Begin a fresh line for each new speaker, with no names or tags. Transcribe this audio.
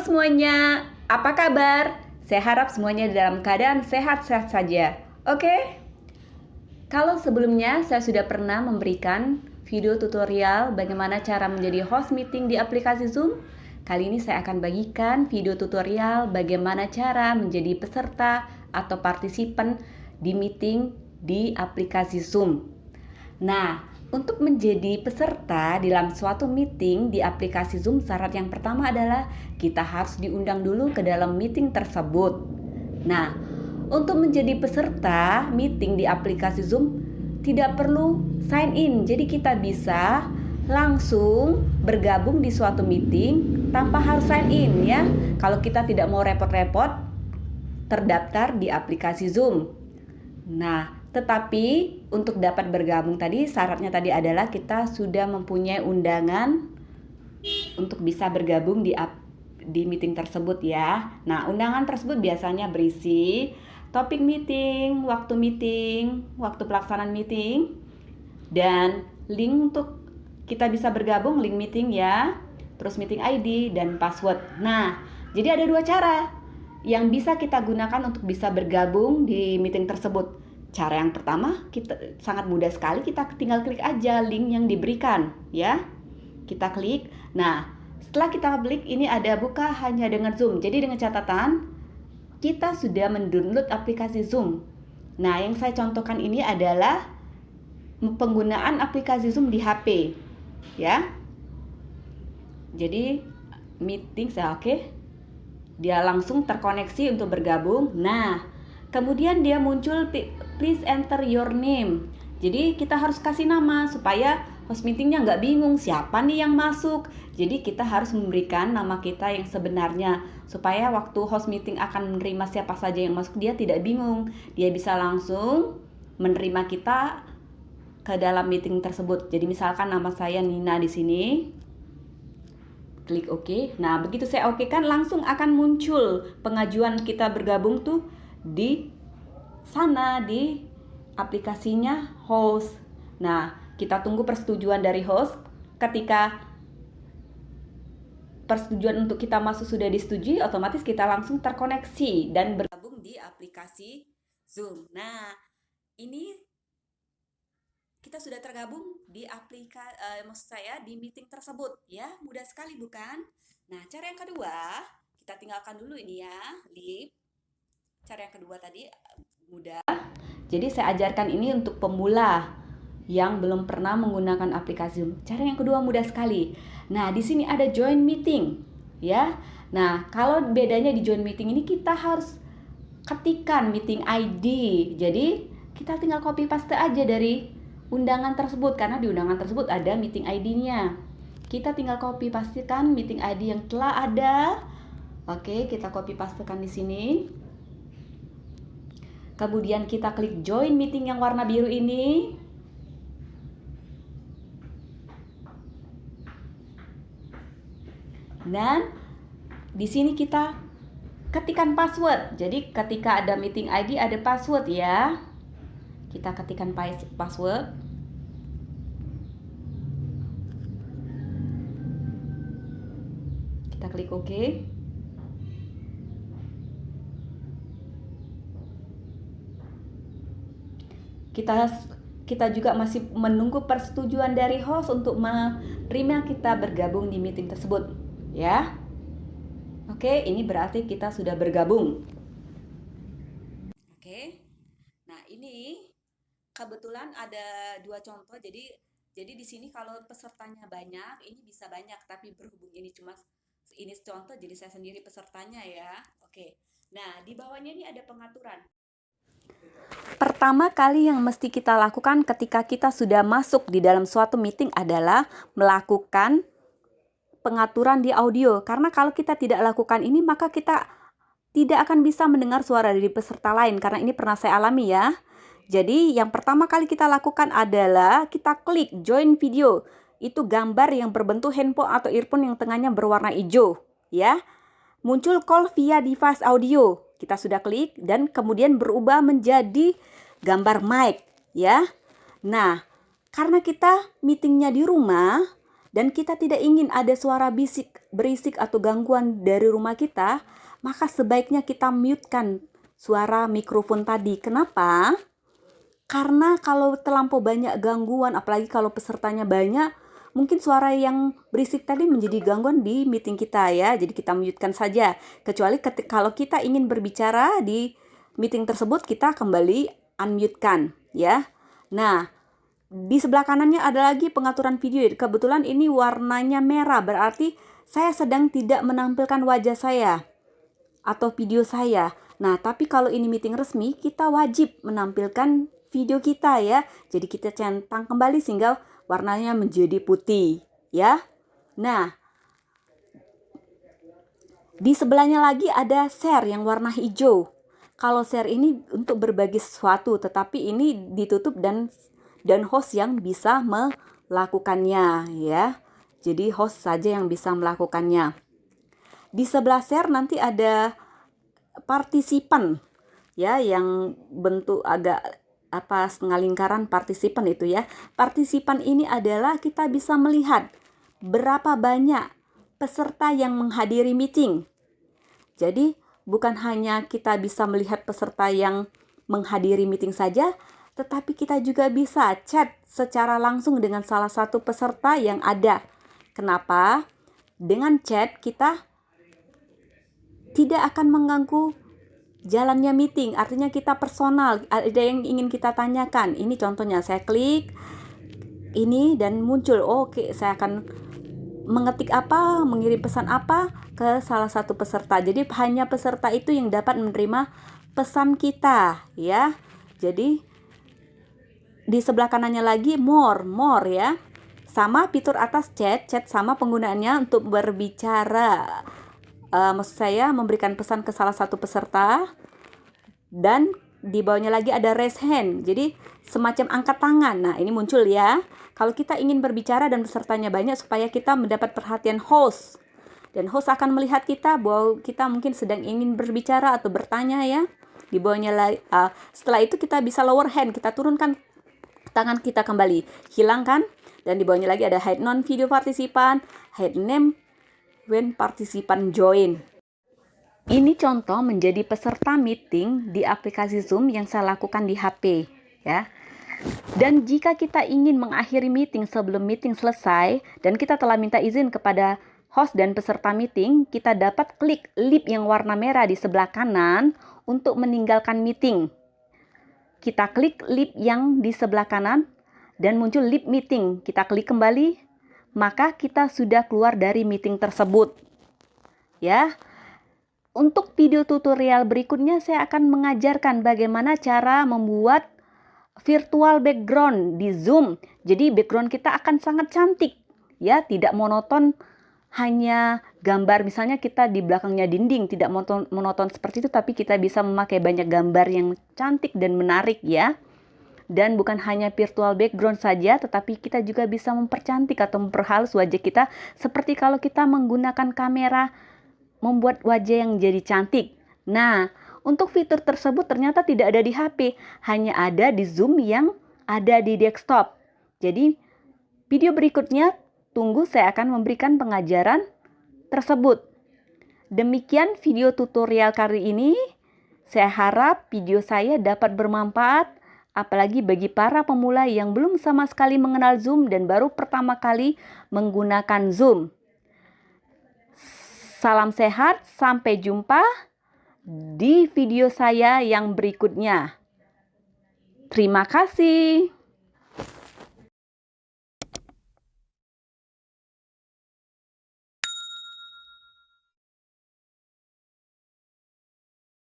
semuanya, apa kabar? Saya harap semuanya dalam keadaan sehat-sehat saja. Oke? Kalau sebelumnya saya sudah pernah memberikan video tutorial bagaimana cara menjadi host meeting di aplikasi Zoom, kali ini saya akan bagikan video tutorial bagaimana cara menjadi peserta atau partisipan di meeting di aplikasi Zoom. Nah, untuk menjadi peserta dalam suatu meeting di aplikasi Zoom, syarat yang pertama adalah kita harus diundang dulu ke dalam meeting tersebut. Nah, untuk menjadi peserta meeting di aplikasi Zoom tidak perlu sign in. Jadi kita bisa langsung bergabung di suatu meeting tanpa harus sign in ya. Kalau kita tidak mau repot-repot terdaftar di aplikasi Zoom. Nah, tetapi untuk dapat bergabung tadi syaratnya tadi adalah kita sudah mempunyai undangan untuk bisa bergabung di meeting tersebut ya. Nah, undangan tersebut biasanya berisi topik meeting, waktu pelaksanaan meeting, dan link untuk kita bisa bergabung, link meeting ya, terus meeting ID dan password. Nah, jadi ada dua cara yang bisa kita gunakan untuk bisa bergabung di meeting tersebut. Cara yang pertama, kita sangat mudah sekali, kita tinggal klik aja link yang diberikan ya. Kita klik. Nah, setelah kita klik ini ada buka hanya dengan Zoom. Jadi dengan catatan kita sudah mendownload aplikasi Zoom. Nah, yang saya contohkan ini adalah penggunaan aplikasi Zoom di HP ya. Jadi meeting saya oke. Dia langsung terkoneksi untuk bergabung. Nah, kemudian dia muncul please enter your name. Jadi kita harus kasih nama supaya host meetingnya nggak bingung siapa nih yang masuk. Jadi kita harus memberikan nama kita yang sebenarnya supaya waktu host meeting akan menerima siapa saja yang masuk dia tidak bingung. Dia bisa langsung menerima kita ke dalam meeting tersebut. Jadi misalkan nama saya Nina di sini. Klik OK. Nah, begitu saya OK kan langsung akan muncul pengajuan kita bergabung tuh di sana di aplikasinya host. Nah, kita tunggu persetujuan dari host. Ketika persetujuan untuk kita masuk sudah disetujui, otomatis kita langsung terkoneksi dan bergabung di aplikasi Zoom. Nah, ini kita sudah tergabung di maksud saya di meeting tersebut ya. Mudah sekali bukan? Nah, cara yang kedua, kita tinggalkan dulu ini ya, lip. Cara yang kedua tadi mudah. Jadi saya ajarkan ini untuk pemula yang belum pernah menggunakan aplikasi Zoom. Cara yang kedua mudah sekali. Nah, di sini ada join meeting, ya. Nah, kalau bedanya di join meeting ini kita harus ketikkan meeting ID. Jadi, kita tinggal copy paste aja dari undangan tersebut karena di undangan tersebut ada meeting ID-nya. Kita tinggal copy pastekan meeting ID yang telah ada. Oke, kita copy pastekan di sini. Kemudian kita klik join meeting yang warna biru ini. Dan di sini kita ketikkan password. Jadi ketika ada meeting ID ada password ya. Kita ketikkan password. Kita klik OK. Kita juga masih menunggu persetujuan dari host untuk menerima kita bergabung di meeting tersebut ya. Oke, ini berarti kita sudah bergabung. Oke. Nah, ini kebetulan ada dua contoh. Jadi di sini kalau pesertanya banyak, ini bisa banyak, tapi berhubung ini cuma ini contoh jadi saya sendiri pesertanya ya. Oke. Nah, di bawahnya ini ada pengaturan. Pertama kali yang mesti kita lakukan ketika kita sudah masuk di dalam suatu meeting adalah melakukan pengaturan di audio. Karena kalau kita tidak lakukan ini, maka kita tidak akan bisa mendengar suara dari peserta lain. Karena ini pernah saya alami ya. Jadi yang pertama kali kita lakukan adalah kita klik join video. Itu gambar yang berbentuk handphone atau earphone yang tengahnya berwarna hijau ya. Muncul call via device audio. Kita sudah klik dan kemudian berubah menjadi gambar mic ya. Nah, karena kita meetingnya di rumah, dan kita tidak ingin ada suara berisik atau gangguan dari rumah kita, maka sebaiknya kita mute-kan suara mikrofon tadi. Kenapa? Karena kalau terlampau banyak gangguan, apalagi kalau pesertanya banyak, mungkin suara yang berisik tadi menjadi gangguan di meeting kita ya. Jadi kita mute-kan saja. Kecuali kalau kita ingin berbicara di meeting tersebut, kita kembali unmute-kan ya. Nah, di sebelah kanannya ada lagi pengaturan video. Kebetulan ini warnanya merah, berarti saya sedang tidak menampilkan wajah saya atau video saya. Nah, tapi kalau ini meeting resmi, kita wajib menampilkan video kita ya. Jadi kita centang kembali sehingga warnanya menjadi putih ya. Nah, di sebelahnya lagi ada share yang warna hijau. Kalau share ini untuk berbagi sesuatu, tetapi ini ditutup dan host yang bisa melakukannya ya. Jadi host saja yang bisa melakukannya. Di sebelah share nanti ada partisipan ya, yang bentuk agak setengah lingkaran partisipan itu ya. Partisipan ini adalah kita bisa melihat berapa banyak peserta yang menghadiri meeting. Jadi bukan hanya kita bisa melihat peserta yang menghadiri meeting saja, tetapi kita juga bisa chat secara langsung dengan salah satu peserta yang ada. Kenapa? Dengan chat kita tidak akan mengganggu jalannya meeting. Artinya kita personal, ada yang ingin kita tanyakan. Ini contohnya, saya klik ini dan muncul. Oke, saya akan mengetik apa, mengirim pesan apa ke salah satu peserta. Jadi hanya peserta itu yang dapat menerima pesan kita ya. Jadi di sebelah kanannya lagi more ya. Sama fitur atas chat sama penggunaannya untuk berbicara. Maksud saya memberikan pesan ke salah satu peserta. Dan di bawahnya lagi ada raise hand. Jadi semacam angkat tangan. Nah, ini muncul ya. Kalau kita ingin berbicara dan pesertanya banyak supaya kita mendapat perhatian host. Dan host akan melihat kita bahwa kita mungkin sedang ingin berbicara atau bertanya ya. Di bawahnya lagi setelah itu kita bisa lower hand, kita turunkan tangan kita kembali, hilangkan, dan di bawahnya lagi ada hide non video partisipan, hide name when participant join. Ini contoh menjadi peserta meeting di aplikasi Zoom yang saya lakukan di HP ya. Dan jika kita ingin mengakhiri meeting sebelum meeting selesai dan kita telah minta izin kepada host dan peserta meeting, kita dapat klik lip yang warna merah di sebelah kanan untuk meninggalkan meeting. Kita klik lip yang di sebelah kanan dan muncul lip meeting. Kita klik kembali, maka kita sudah keluar dari meeting tersebut. Ya. Untuk video tutorial berikutnya saya akan mengajarkan bagaimana cara membuat virtual background di Zoom. Jadi background kita akan sangat cantik, ya, tidak monoton hanya gambar, misalnya kita di belakangnya dinding, tidak monoton seperti itu, tapi kita bisa memakai banyak gambar yang cantik dan menarik ya. Dan bukan hanya virtual background saja, tetapi kita juga bisa mempercantik atau memperhalus wajah kita seperti kalau kita menggunakan kamera membuat wajah yang jadi cantik. Nah, untuk fitur tersebut ternyata tidak ada di HP, hanya ada di Zoom yang ada di desktop. Jadi video berikutnya tunggu, saya akan memberikan pengajaran tersebut. Demikian video tutorial kali ini. Saya harap video saya dapat bermanfaat, apalagi bagi para pemula yang belum sama sekali mengenal Zoom dan baru pertama kali menggunakan Zoom. Salam sehat, sampai jumpa di video saya yang berikutnya. Terima kasih.